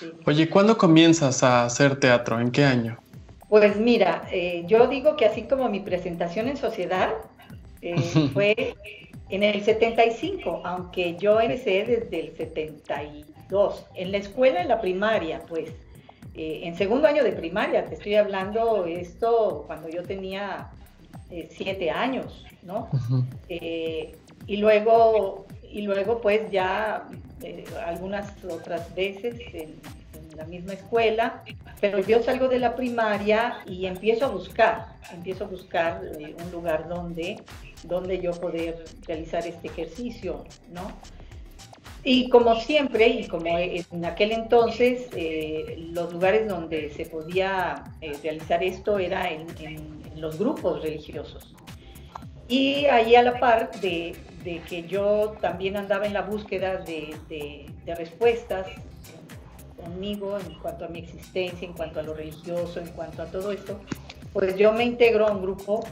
sí. Oye, ¿cuándo comienzas a hacer teatro? ¿En qué año? Pues mira, yo digo que así como mi presentación en sociedad fue en el 75, aunque yo empecé desde el 72, en la escuela, en la primaria, pues, en segundo año de primaria, te estoy hablando esto cuando yo tenía 7 años, ¿no? Ujú. Y luego pues ya algunas otras veces en la misma escuela, pero yo salgo de la primaria y empiezo a buscar un lugar donde yo poder realizar este ejercicio, ¿no? Y como siempre, y como en aquel entonces, los lugares donde se podía realizar esto era en los grupos religiosos. Y ahí a la par de que yo también andaba en la búsqueda de respuestas conmigo en cuanto a mi existencia, en cuanto a lo religioso, en cuanto a todo esto, pues yo me integro a un grupo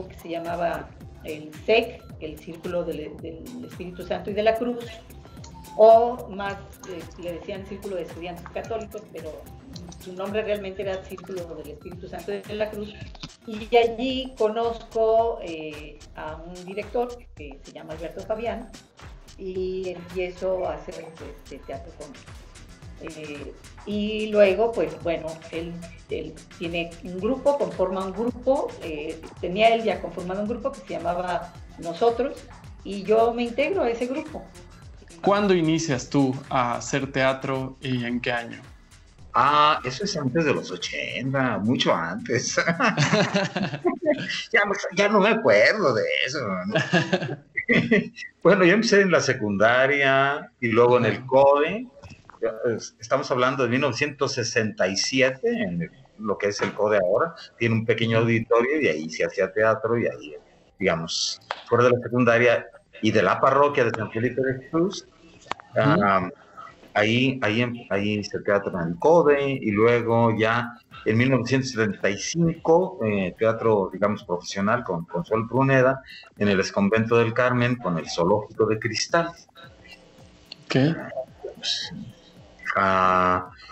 que se llamaba el SEC, el Círculo del Espíritu Santo y de la Cruz, o más le decían Círculo de Estudiantes Católicos, pero su nombre realmente era Círculo del Espíritu Santo y de la Cruz. Y allí conozco a un director que se llama Alberto Fabián y empiezo a hacer teatro con él. Y luego, pues bueno, él tiene un grupo, conforma un grupo, tenía él ya conformado un grupo que se llamaba Nosotros, y yo me integro a ese grupo. ¿Cuándo inicias tú a hacer teatro y en qué año? Eso es antes de los 80, mucho antes. Ya no me acuerdo de eso, ¿no? Bueno, yo empecé en la secundaria y luego en el CODE. Estamos hablando de 1967, lo que es el CODE ahora. Tiene un pequeño auditorio y ahí se hacía teatro y ahí, digamos, fuera de la secundaria y de la parroquia de San Felipe de Jesús. Ahí hice teatro en el CODE y luego ya en 1975 teatro, digamos, profesional con Consuelo Pruneda en el Exconvento del Carmen con el Zoológico de Cristal. ¿Qué?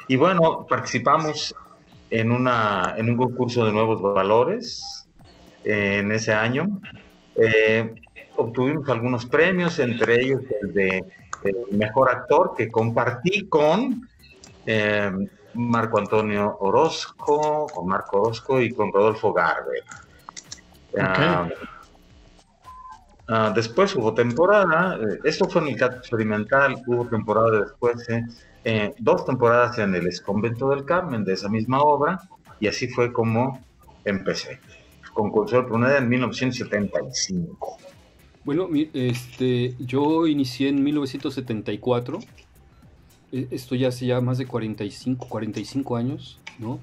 Y bueno, participamos en un concurso de nuevos valores en ese año. Obtuvimos algunos premios, entre ellos el de mejor actor, que compartí con Marco Antonio Orozco, con Marco Orozco y con Rodolfo Garber. Okay. Después hubo temporada, esto fue en el teatro experimental, hubo temporada después, 2 temporadas en el Exconvento del Carmen de esa misma obra, y así fue como empecé, con Consuelo Pruneda en 1975. Bueno, yo inicié en 1974, esto ya hace ya más de 45 años, ¿no?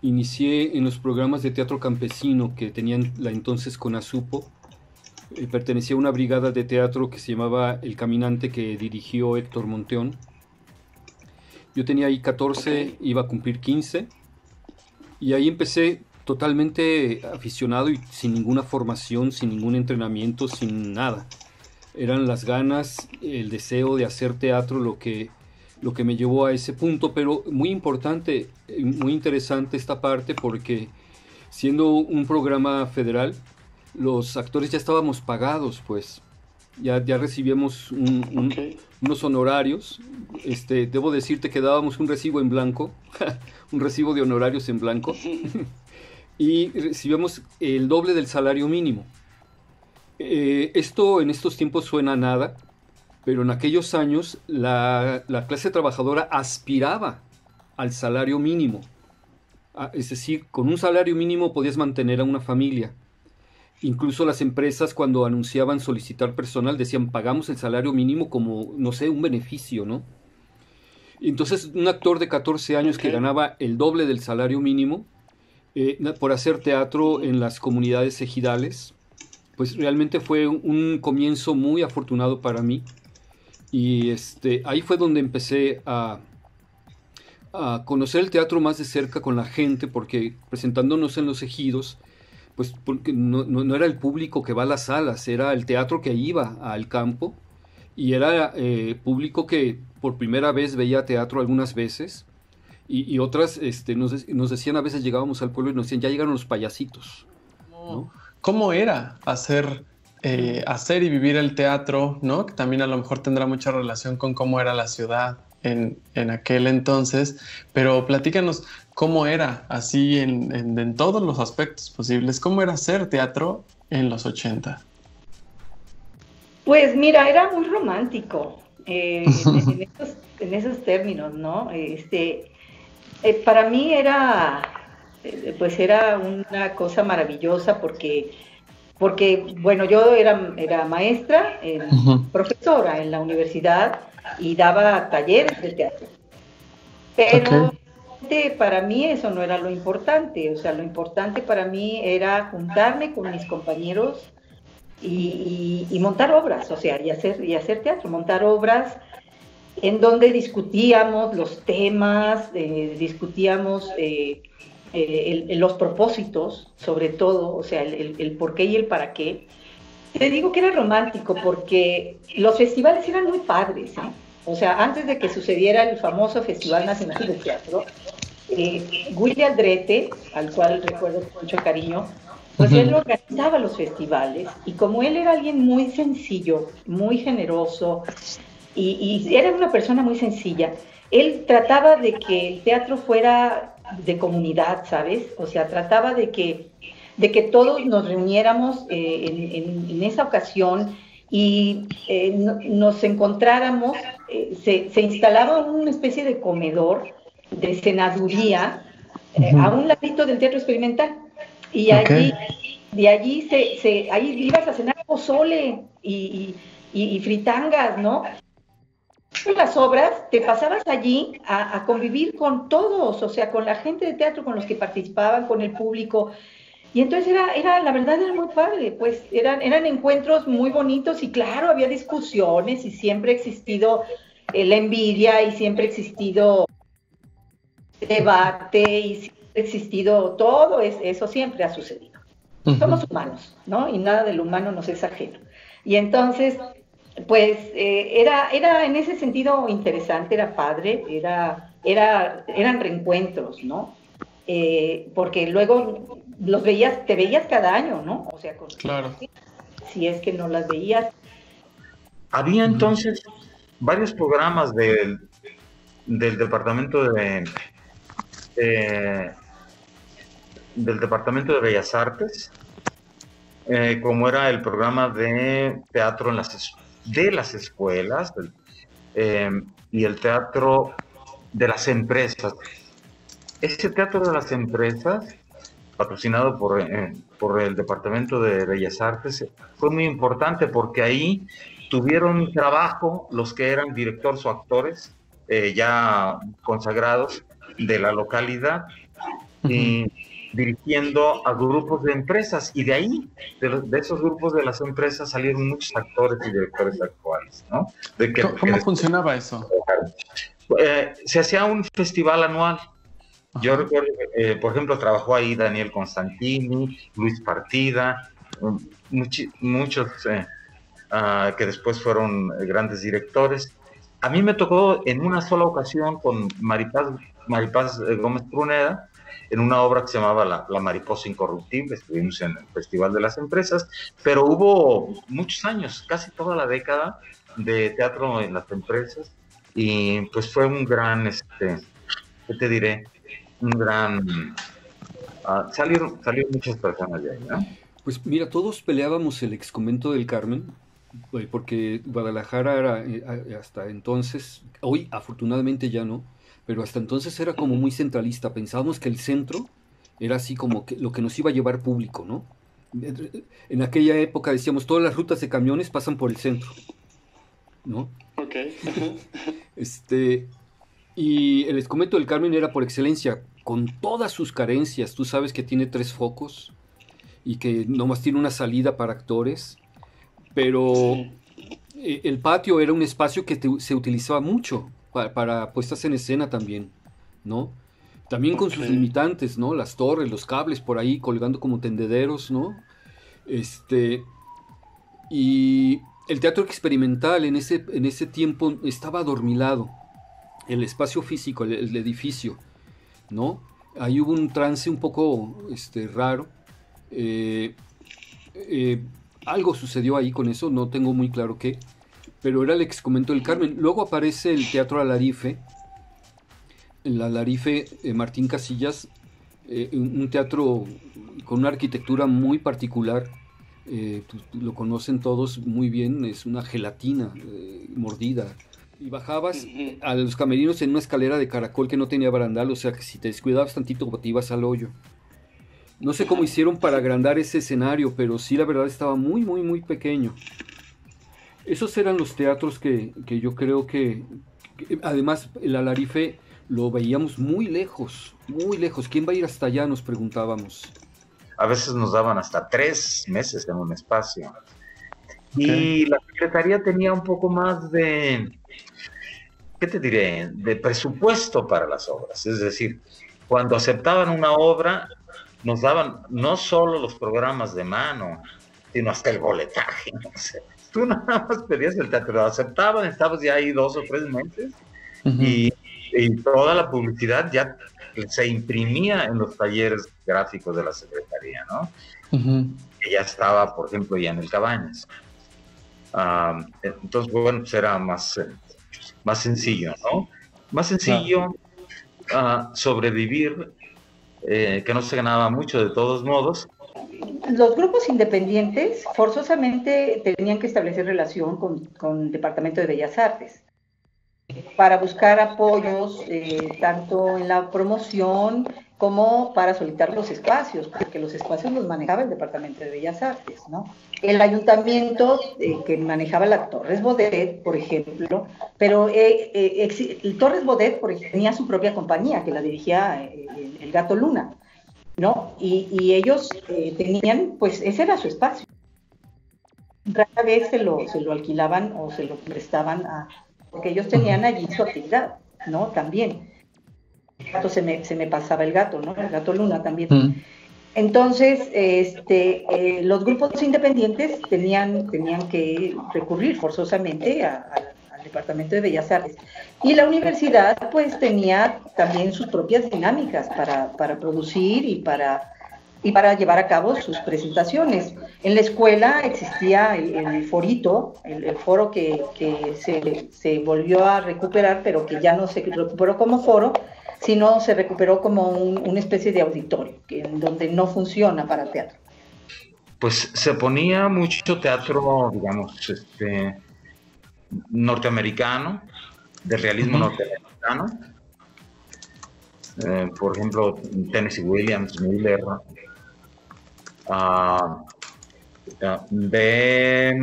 Inicié en los programas de teatro campesino que tenían la entonces CONASUPO. Pertenecía a una brigada de teatro que se llamaba El Caminante, que dirigió Héctor Monteón. Yo tenía ahí 14, iba a cumplir 15, y ahí empecé totalmente aficionado y sin ninguna formación, sin ningún entrenamiento, sin nada. Eran las ganas, el deseo de hacer teatro lo que me llevó a ese punto, pero muy importante, muy interesante esta parte, porque siendo un programa federal, los actores ya estábamos pagados, pues ya recibíamos unos honorarios. Debo decirte que dábamos un recibo en blanco, un recibo de honorarios en blanco, y recibíamos el doble del salario mínimo. Esto en estos tiempos suena a nada, pero en aquellos años la clase trabajadora aspiraba al salario mínimo. Es decir, con un salario mínimo podías mantener a una familia. Incluso las empresas, cuando anunciaban solicitar personal, decían: pagamos el salario mínimo como, no sé, un beneficio, ¿no? Entonces, un actor de 14 años que ganaba el doble del salario mínimo por hacer teatro en las comunidades ejidales, pues realmente fue un comienzo muy afortunado para mí. Y ahí fue donde empecé a conocer el teatro más de cerca con la gente, porque presentándonos en los ejidos, pues porque no era el público que va a las salas, era el teatro que iba al campo, y era público que por primera vez veía teatro algunas veces, y otras nos decían, a veces llegábamos al pueblo y nos decían, ya llegaron los payasitos, ¿no? ¿Cómo era hacer y vivir el teatro, ¿no? Que también a lo mejor tendrá mucha relación con cómo era la ciudad en aquel entonces, pero platícanos cómo era así en todos los aspectos posibles, cómo era hacer teatro en los 80. Pues mira, era muy romántico en esos términos, ¿no? Para mí pues era una cosa maravillosa porque bueno, yo era maestra, profesora en la universidad y daba talleres de teatro. Pero para mí eso no era lo importante, o sea, lo importante para mí era juntarme con mis compañeros y montar obras, o sea, y hacer teatro, montar obras en donde discutíamos los temas, discutíamos los propósitos, sobre todo, o sea, el por qué y el para qué. Te digo que era romántico porque los festivales eran muy padres, ¿eh? O sea, antes de que sucediera el famoso Festival Nacional de Teatro, Willy Aldrete, al cual recuerdo con mucho cariño, pues él organizaba los festivales, y como él era alguien muy sencillo, muy generoso, y era una persona muy sencilla, él trataba de que el teatro fuera de comunidad, ¿sabes? O sea, trataba de que todos nos reuniéramos en esa ocasión y nos encontráramos, se instalaba una especie de comedor, de cenaduría, a un ladito del teatro experimental. Y allí, de allí ahí ibas a cenar pozole y fritangas, ¿no? Las obras, te pasabas allí a convivir con todos, o sea, con la gente de teatro, con los que participaban, con el público. Y entonces la verdad era muy padre, pues eran encuentros muy bonitos, y claro, había discusiones y siempre ha existido la envidia y siempre ha existido debate y siempre ha existido todo, eso siempre ha sucedido. Somos humanos, ¿no? Y nada de lo humano nos es ajeno. Y entonces, pues era en ese sentido interesante, era padre, eran reencuentros, ¿no? Porque luego te veías cada año, ¿no? O sea, claro. Si es que no las veías. Había entonces varios programas del departamento del Departamento de Bellas Artes, como era el programa de teatro de las escuelas, y el teatro de las empresas. Este teatro de las empresas, patrocinado por el Departamento de Bellas Artes, fue muy importante porque ahí tuvieron trabajo los que eran directores o actores ya consagrados de la localidad, y dirigiendo a grupos de empresas, y de ahí, de esos grupos de las empresas, salieron muchos actores y directores actuales, ¿no? ¿Cómo funcionaba eso? Se hacía un festival anual. Yo recuerdo, por ejemplo, trabajó ahí Daniel Constantini, Luis Partida, muchos que después fueron grandes directores. A mí me tocó en una sola ocasión con Maripaz Gómez Pruneda, en una obra que se llamaba La Mariposa Incorruptible. Estuvimos en el Festival de las Empresas, pero hubo muchos años, casi toda la década, de teatro en las empresas, y pues fue un gran, ¿qué te diré? Un gran... salieron muchas personas de ahí, ¿no? Pues mira, todos peleábamos el Exconvento del Carmen, porque Guadalajara era hasta entonces, hoy afortunadamente ya no, pero hasta entonces era como muy centralista. Pensábamos que el centro era así como que lo que nos iba a llevar público, ¿no? En aquella época decíamos, todas las rutas de camiones pasan por el centro, ¿no? Ok. Y el Exconvento del Carmen era por excelencia, con todas sus carencias. Tú sabes que tiene 3 focos y que nomás tiene una salida para actores, pero sí, el patio era un espacio que se utilizaba mucho para puestas en escena también, ¿no? También con sus limitantes, ¿no? Las torres, los cables por ahí colgando como tendederos, ¿no? Y el teatro experimental en ese tiempo estaba adormilado. El espacio físico, el edificio, ¿no? Ahí hubo un trance un poco raro. Algo sucedió ahí con eso, no tengo muy claro qué, pero era el ex convento del Carmen. Luego aparece el Teatro Alarife, en la Alarife Martín Casillas, un teatro con una arquitectura muy particular. Lo conocen todos muy bien, es una gelatina mordida. Y bajabas a los camerinos en una escalera de caracol que no tenía barandal, o sea que si te descuidabas tantito te ibas al hoyo. No sé cómo hicieron para agrandar ese escenario, pero sí, la verdad estaba muy, muy, muy pequeño. Esos eran los teatros que yo creo que además el Alarife lo veíamos muy lejos, muy lejos. ¿Quién va a ir hasta allá?, nos preguntábamos. A veces nos daban hasta 3 meses en un espacio. Okay. Y la Secretaría tenía un poco más de, ¿qué te diré?, de presupuesto para las obras. Es decir, cuando aceptaban una obra, nos daban no solo los programas de mano, sino hasta el boletaje. No sé. Tú nada más pedías el teatro, lo aceptaban, estabas ya ahí 2 o 3 meses, y toda la publicidad ya se imprimía en los talleres gráficos de la Secretaría, ¿no? Que ya estaba, por ejemplo, ya en el Cabañas. Entonces, bueno, pues era más sencillo, ¿no? Más sencillo sobrevivir, que no se ganaba mucho de todos modos. Los grupos independientes forzosamente tenían que establecer relación con el Departamento de Bellas Artes para buscar apoyos, tanto en la promoción como para solicitar los espacios, porque los espacios los manejaba el Departamento de Bellas Artes, ¿no? El ayuntamiento que manejaba la Torres Bodet, por ejemplo, pero el Torres Bodet, por ejemplo, tenía su propia compañía que la dirigía el Gato Luna, ¿no? Y ellos tenían, pues ese era su espacio. Rara vez se lo alquilaban o se lo prestaban porque ellos tenían allí su actividad, ¿no? También. El gato se me pasaba el gato, ¿no? El Gato Luna también. Entonces, los grupos independientes tenían que recurrir forzosamente al Departamento de Bellas Artes. Y la universidad, pues, tenía también sus propias dinámicas para producir y para llevar a cabo sus presentaciones. En la escuela existía el forito, el foro que se volvió a recuperar, pero que ya no se recuperó como foro, sino se recuperó como una especie de auditorio, en donde no funciona para teatro. Pues se ponía mucho teatro, digamos, norteamericano, de realismo norteamericano. Por ejemplo, Tennessee Williams, Miller, de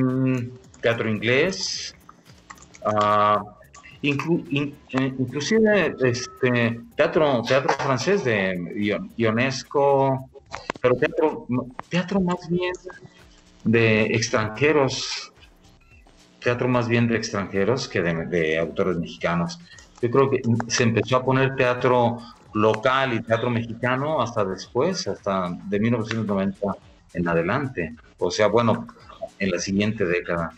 teatro inglés, inclusive teatro francés de Ionesco, pero teatro más bien de extranjeros, que de autores mexicanos. Yo creo que se empezó a poner teatro local y teatro mexicano hasta después, hasta de 1990 en adelante. O sea, bueno, en la siguiente década.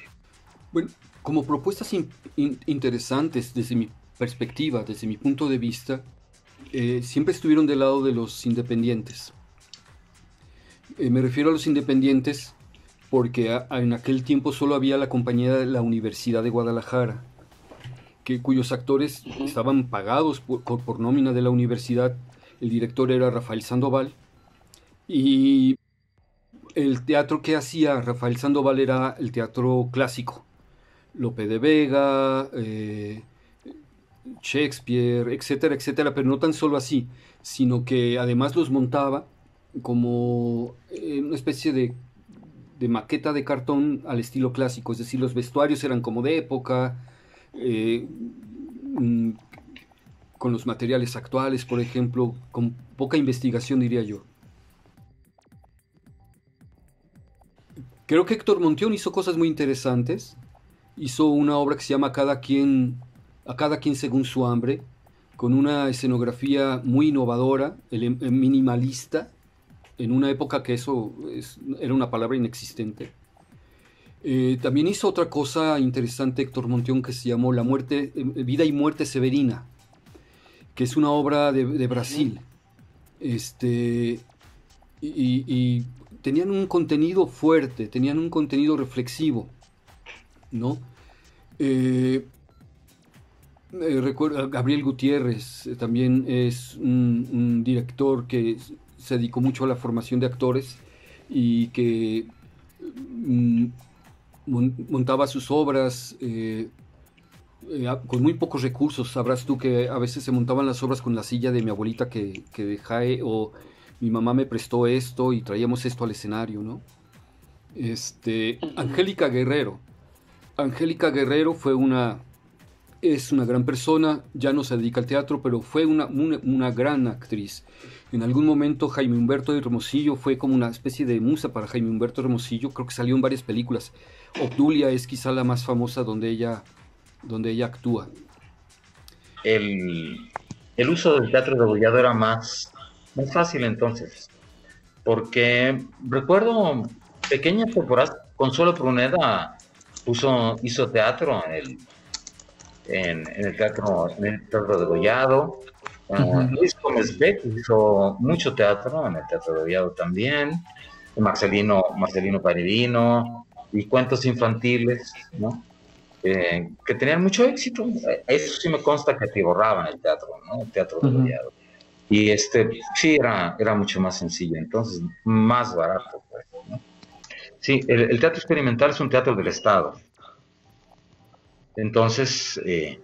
Bueno, como propuestas interesantes desde mi perspectiva, desde mi punto de vista, siempre estuvieron del lado de los independientes. Me refiero a los independientes porque en aquel tiempo solo había la compañía de la Universidad de Guadalajara, cuyos actores estaban pagados por nómina de la universidad. El director era Rafael Sandoval, y el teatro que hacía Rafael Sandoval era el teatro clásico, Lope de Vega, Shakespeare, etcétera, etcétera, pero no tan solo así, sino que además los montaba como una especie de maqueta de cartón al estilo clásico, es decir, los vestuarios eran como de época, con los materiales actuales, por ejemplo, con poca investigación, diría yo. Creo que Héctor Montión hizo cosas muy interesantes. Hizo una obra que se llama A cada quien según su hambre, con una escenografía muy innovadora, minimalista, en una época que eso era una palabra inexistente. También hizo otra cosa interesante Héctor Monteón que se llamó Vida y Muerte Severina, que es una obra de Brasil. Y tenían un contenido fuerte, tenían un contenido reflexivo, ¿no? Recuerdo a Gabriel Gutiérrez, también es un director que se dedicó mucho a la formación de actores y que montaba sus obras con muy pocos recursos. Sabrás tú que a veces se montaban las obras con la silla de mi abuelita que dejé, o mi mamá me prestó esto y traíamos esto al escenario, ¿no? Angélica Guerrero. Angélica Guerrero es una gran persona, ya no se dedica al teatro, pero fue una gran actriz. En algún momento Jaime Humberto de Hermosillo fue como una especie de musa para Jaime Humberto de Hermosillo, creo que salió en varias películas. Obdulia es quizá la más famosa donde ella actúa. El uso del teatro degollado era más fácil entonces, porque recuerdo pequeñas temporadas. Consuelo Pruneda hizo teatro en el teatro degollado. Luis Gómez Beck hizo mucho teatro en el teatro degollado también. Marcelino Paredino, y cuentos infantiles, ¿no? Que tenían mucho éxito. Eso sí me consta que atiborraban el teatro, ¿no? El teatro degollado. Y sí era mucho más sencillo, entonces más barato, pues, ¿no? Sí, el teatro experimental es un teatro del Estado. Entonces, se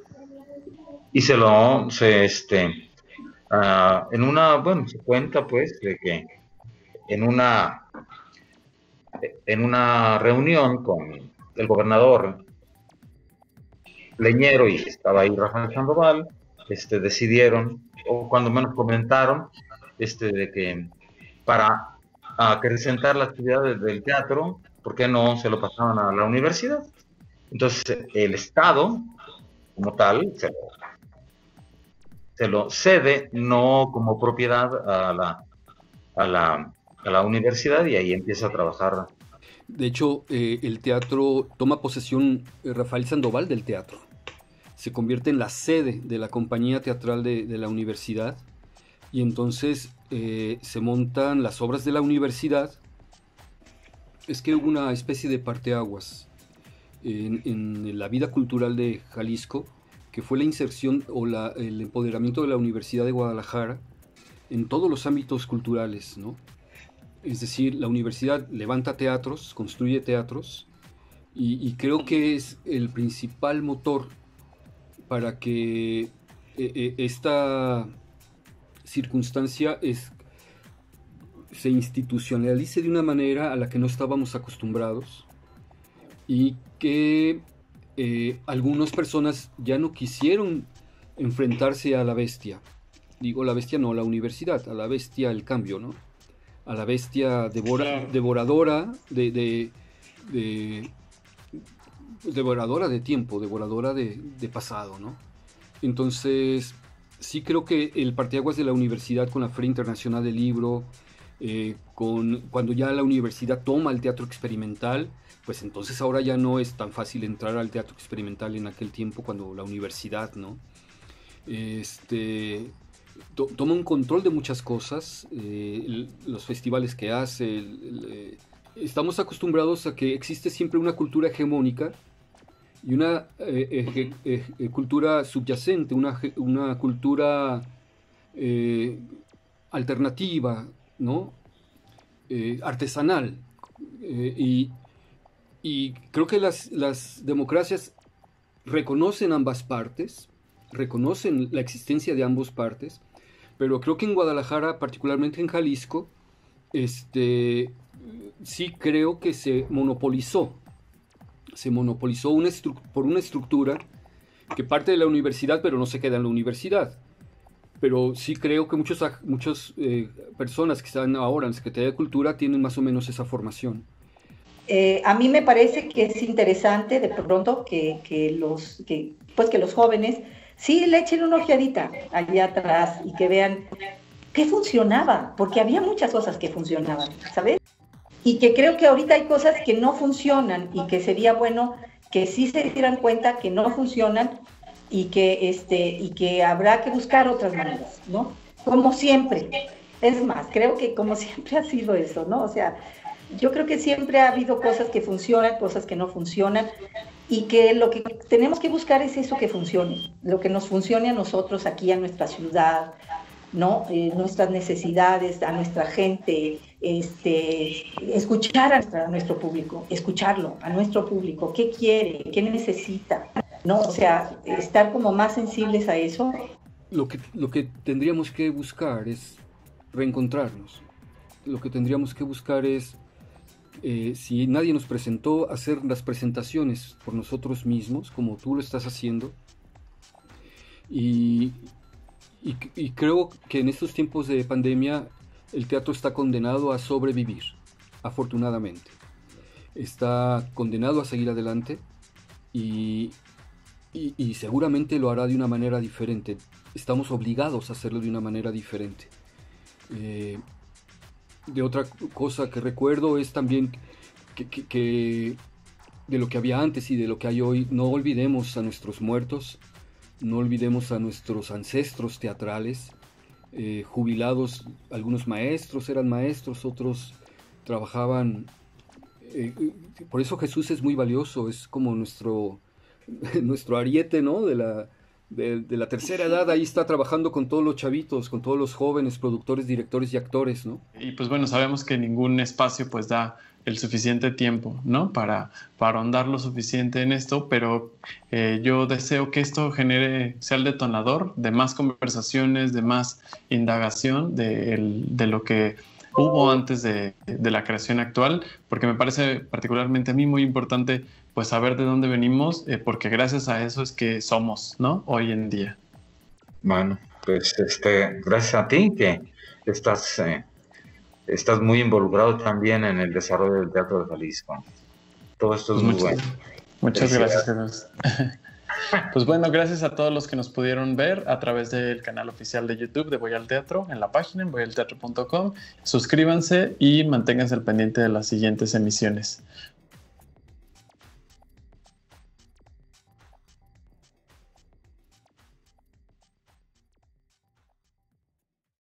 cuenta pues de que en una reunión con el gobernador Leñero, y estaba ahí Rafael Sandoval, decidieron, o cuando menos comentaron, de que para acrecentar las actividades del teatro, ¿por qué no se lo pasaban a la universidad? Entonces el Estado, como tal, se lo cede, no como propiedad a la universidad, y ahí empieza a trabajar. De hecho, el teatro toma posesión, Rafael Sandoval, del teatro. Se convierte en la sede de la compañía teatral de la universidad, y entonces se montan las obras de la universidad. Es que hubo una especie de parteaguas en la vida cultural de Jalisco, que fue la inserción o el empoderamiento de la Universidad de Guadalajara en todos los ámbitos culturales, ¿no? Es decir, la universidad levanta teatros, construye teatros, y creo que es el principal motor para que esta circunstancia se institucionalice de una manera a la que no estábamos acostumbrados, y que algunas personas ya no quisieron enfrentarse a la bestia. Digo la bestia, no la universidad, a la bestia el cambio, ¿no? A la bestia devoradora devoradora de tiempo, devoradora de pasado, ¿no? Entonces, sí creo que el parteaguas de la universidad con la Feria Internacional del Libro, cuando ya la universidad toma el teatro experimental, pues entonces ahora ya no es tan fácil entrar al teatro experimental en aquel tiempo, cuando la universidad, ¿no? Toma un control de muchas cosas, los festivales que hace, estamos acostumbrados a que existe siempre una cultura hegemónica y una cultura subyacente, una cultura alternativa, ¿no? Artesanal, y creo que las democracias reconocen ambas partes, reconocen la existencia de ambas partes, pero creo que en Guadalajara, particularmente en Jalisco, sí creo que se monopolizó por una estructura que parte de la universidad, pero no se queda en la universidad. Pero sí creo que muchas personas que están ahora en la Secretaría de Cultura tienen más o menos esa formación. A mí me parece que es interesante de pronto que los jóvenes sí le echen una ojeadita allá atrás y que vean qué funcionaba, porque había muchas cosas que funcionaban, ¿sabes? y que creo que ahorita hay cosas que no funcionan y que sería bueno que sí se dieran cuenta que no funcionan y que habrá que buscar otras maneras, ¿no? Como siempre. Es más, creo que como siempre ha sido eso, ¿no? O sea, yo creo que siempre ha habido cosas que funcionan, cosas que no funcionan, y que lo que tenemos que buscar es eso que funcione, lo que nos funcione a nosotros aquí, a nuestra ciudad, ¿no? Nuestras necesidades, a nuestra gente, escuchar a nuestro público, escucharlo, a nuestro público, qué quiere, qué necesita, ¿no? O sea, estar como más sensibles a eso. Lo que tendríamos que buscar es reencontrarnos. Lo que tendríamos que buscar es, si nadie nos presentó, hacer las presentaciones por nosotros mismos, como tú lo estás haciendo. Y creo que en estos tiempos de pandemia el teatro está condenado a sobrevivir, afortunadamente. Está condenado a seguir adelante y seguramente lo hará de una manera diferente. Estamos obligados a hacerlo de una manera diferente. De otra cosa que recuerdo es también que de lo que había antes y de lo que hay hoy, no olvidemos a nuestros muertos, no olvidemos a nuestros ancestros teatrales, jubilados. Algunos maestros eran maestros, otros trabajaban. Por eso Jesús es muy valioso, es como nuestro ariete, ¿no? De la tercera edad. Ahí está trabajando con todos los chavitos, con todos los jóvenes productores, directores y actores, ¿no? Y pues bueno, sabemos que ningún espacio pues da el suficiente tiempo, ¿no? Para ahondar lo suficiente en esto, pero yo deseo que esto sea el detonador de más conversaciones, de más indagación de lo que hubo antes de la creación actual, porque me parece particularmente a mí muy importante pues saber de dónde venimos, porque gracias a eso es que somos, ¿no? Hoy en día. Bueno, pues gracias a ti que estás muy involucrado también en el desarrollo del Teatro de Jalisco. Todo esto es muy bueno. Muchas gracias, Jesús. Pues bueno, gracias a todos los que nos pudieron ver a través del canal oficial de YouTube de Voy al Teatro, en la página en voyalteatro.com. Suscríbanse y manténganse al pendiente de las siguientes emisiones.